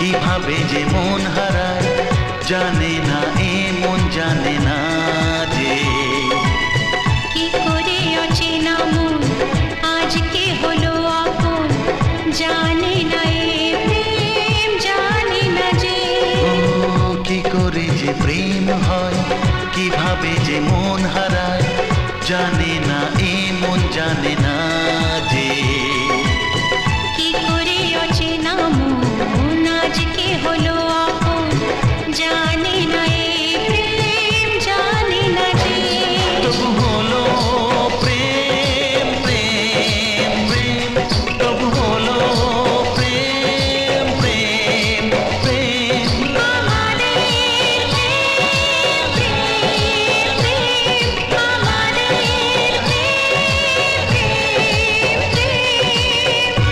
কিভাবে যে মন হারায় জানে না, এ মন জানে না যে কি করে অচেনা মন আজকে হলো আপন, জানে না এ প্রেম, জানে না যে ও কি করে যে প্রেম হয়, কিভাবে যে মন হারায় জানে